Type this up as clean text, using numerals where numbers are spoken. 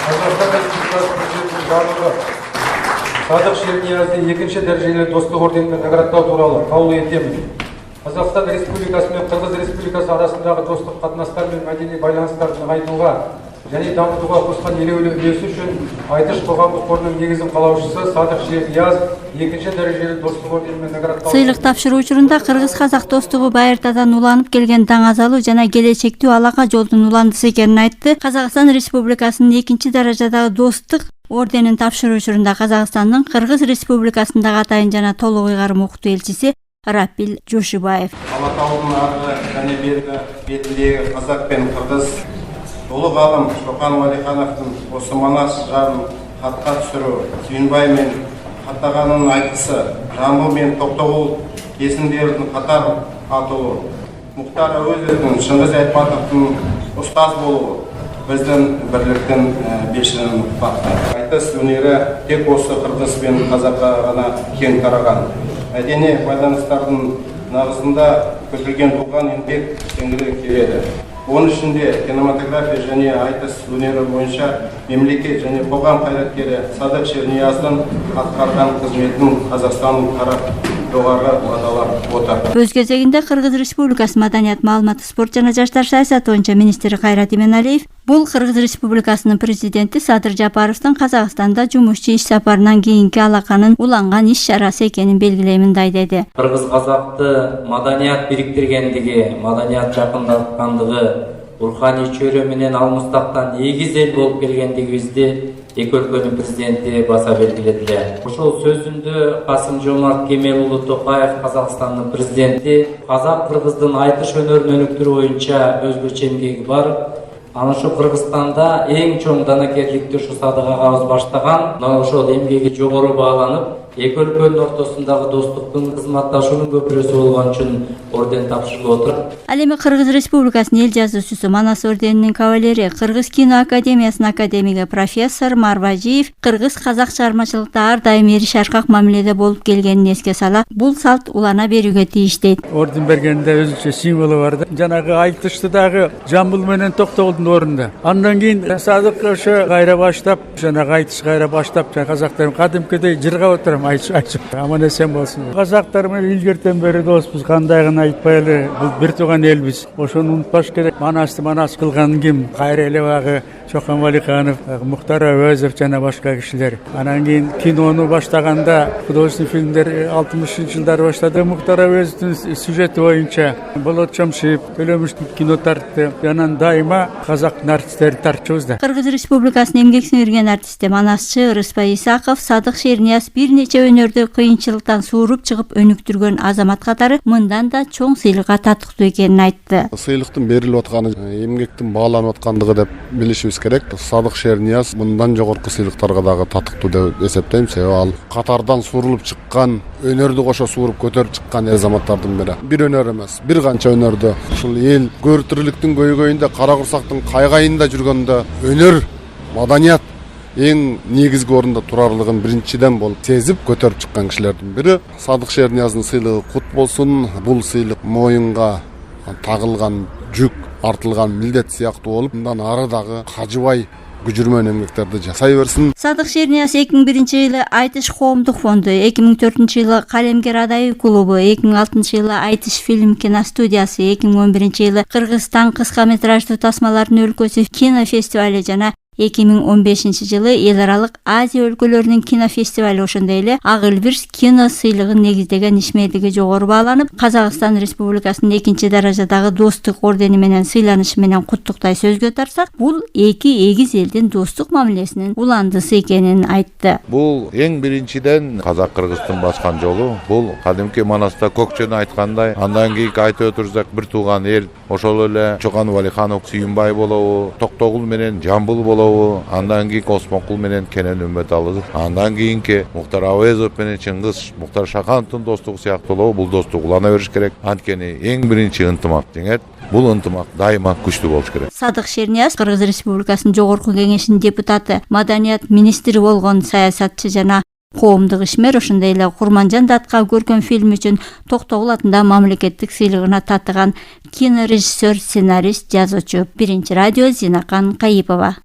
Қазақстан Республикасы президентінің жарлығы Садық Шерниязды екінші дәрежелі достық орденімен наградтау туралы қаулы етемін. Қазақстан Республикасы мен Қырғыз Республикасы арасындағы достық қатынастар мен мәдени байланыстарды нығайтуға және дамытуға қосқан елеулі үлесі үшін Айтыш қоғамдық қорының негізін қалаушысы Садық Шернияз екінші дәрежелі достық орденімен наградталды. Сыйлық тапшыруу учурунда кыргыз-казак достугу байыртадан уланып келген даңазалуу жана келечектүү алака жолдун уландысы экенин айтты. Казакстан Республикасынын экинчи даражадагы достук орденин тапшыруу учурунда Казакстандын Кыргыз Республикасындагы атайын жана толук ыйгарым укуктуу элчиси Рапил Жошубаев. Алатаудың арғы және бергі бетіндегі қазақ пен қырғыз ұлы ғалым Шоқан Уәлихановтың осы Манас жарын хатқа түсіру, Сүйінбай мен Хаттағанның айтысы, Жамбыл мен Тоқтоғұл есімдердің қатар атылу, Мұхтар Әуезовтің, Шыңғыс Айтматовтың ұстаз болуы біздің бірліктің бешінің ұрпақтары. Айтыс өнері тек осы қырғыз бен қазаққа ғана кең тараған. Мәдени байланыстардың нағызында көтерген туған еңбек кеңірек келеді. Оның ішінде кинематография және айтыс өнері бойынша мемлекет және қоғам қайраткері Садық Шернияздың атқарған қызметін Қазақстанның тарап жоғары бағалап отыр. Өз кезегинде Кыргыз Республикасы Маданият, маалымат, спорт жана жаштар саясаты боюнча министри Кайрат Именалиев бул Кыргыз Республикасынын президенти Садыр Жапаровдун Казакстанда жумушчу иш сапарынан кийинки алаканын уланган иш чарасы экенин белгилейм, мындай деди. Кыргыз-казакты маданият бириктиргендиги, маданият жакындаткандыгы, руханий чөйрө менен алмустактан эгиз эл болуп келгендигибизди эки өлкөнүн президенти баса белгиледи. Ошол сөзүндө Касым-Жомарт Кемелұлы Токаев, Казакстандын президенти, казак-кыргыздын айтыш өнөрүн өнүктүрүү боюнча өзгөчө эмгеги бар. Аны ошо Кыргызстанда эң чоң данакерликти ушу Садык агабыз баштаган. Ошол эмгеги жогору бааланып, эки өлкөнүн ортосундагы достуктун, кызматташуунун көпүрөсү болгон үчүн орден тапшырылып отур. Ал эми Кыргыз Республикасынын эл жазуучусу, Манас орденинин кавалери, Кыргыз кино академиясынын академиги профессор Марважиев кыргыз-казак чыгармачылыкта ар дайым эриш аркак мамиледе болуп келгенин эске сала, бул салт улана берүүгө тийиш дейт. Орден бергенде өзүнчө символу бар да. Жанагы айтышты дагы Жамбыл менен Токтогулдун ордунда. Андан кийин Садык ошо кайра баштап, жанагы айтыш кайра баштап, казактар кадимкидей жыргап отурам. Аман эсен болсун. Казактар менен илгертен бери доспуз, кандай гана айтпайлы, бул бир тууган элбиз. Ошону унутпаш керек. Манасты манас кылган ким? Кайра эле багы Шоқан Уәлиханов, Мұхтар Әуезов жана башка кишилер. Анан кийин кинону баштаганда, художественный фильмдер 60-жылдары баштады. Мұхтар Әуезовдун сюжети боюнча Болот Чамшиев, Төлөмүштүн кино тартты. Анан дайыма казак артисттерди тартчубуз да. Кыргыз Республикасынын эмгек сиңирген артисти, манасчы Рыспай Исаков Садык Шернияз бир нече өнөрдө кыйынчылыктан сууруп чыгып өнүктүргөн азамат катары мындан да чоң сыйлыкка татыктуу экенин айтты. Сыйлыктын берилип атканы эмгектин бааланып аткандыгы деп билишибиз керек. Садык Шернияз мындан жогорку сыйлыктарга дагы татыктуу деп эсептейм. Себеби ал катардан суурулуп чыккан, өнөрдү кошо сууруп көтөрүп чыккан азаматтардын бири. Бир өнөр эмес, бир канча өнөрдү ушул эл көртүрүлүктүн көйгөйүндө, кара курсактын кайгайында жүргөндө өнөр, маданият эң негизги орунда турарлыгын биринчиден болуп сезип көтөрүп чыккан кишилердин бири. Садык Шернияздын сыйлыгы кут болсун. Бул сыйлык моюнга тагылган жүк, артылган милдет сыяктуу болуп, мындан ары дагы кажыбай күжүрмөн эмгектерди жасай берсин. Садык Шернияз 2001-жылы Айтыш коомдук фонду, 2004-жылы Калемгер Адай клубу, 2006-жылы Айтыш фильм киностудиясы, 2011-жылы Кыргызстан кыска метраждуу тасмалардын өлкөсү кинофестивали жана 2015-жылы эл аралык Азия өлкөлөрүнүн кинофестивали, ошондой эле Ак Элбирс кино сыйлыгын негиздеген ишмердиги жогору бааланып, Казакстан Республикасынын экинчи даражадагы достук ордени менен сыйланышы менен куттуктай сөзгө тартсак, бул эки эгиз элдин достук мамилесинин уландысы экенин айтты. Бул эң биринчиден казак-кыргыздын баскан жолу. Бул кадимки Манаста Көкчөнү айткандай, андан кийинки айтып өтүрсөк бир тууган эл, ошол эле Шоқан Уәлиханов, Сүйүнбай болобу, Токтогул менен Жамбыл болобу, андан кийинки Осмонкул менен Кенен Үмбеталы, андан кийинки Мұхтар Әуезов менен Чыңгыз, Мұхтар Шахановдун достугу сыяктуу бул достук улана бериш керек. Анткени эң биринчи ынтымак жеңет. Бул ынтымак дайыма күчтүү болуш керек. Садык Шернияз Кыргыз Республикасынын жогорку кеңешинин депутаты, маданият министри болгон саясатчы жана коомдук ишмер, ошондой эле Курманжан Датка көркөм фильм үчүн Токтогул атындагы мамлекеттик сыйлыгына татыган кинорежиссер, сценарист, жазуучу. Биринчи радио, Зинакан Кайыпова.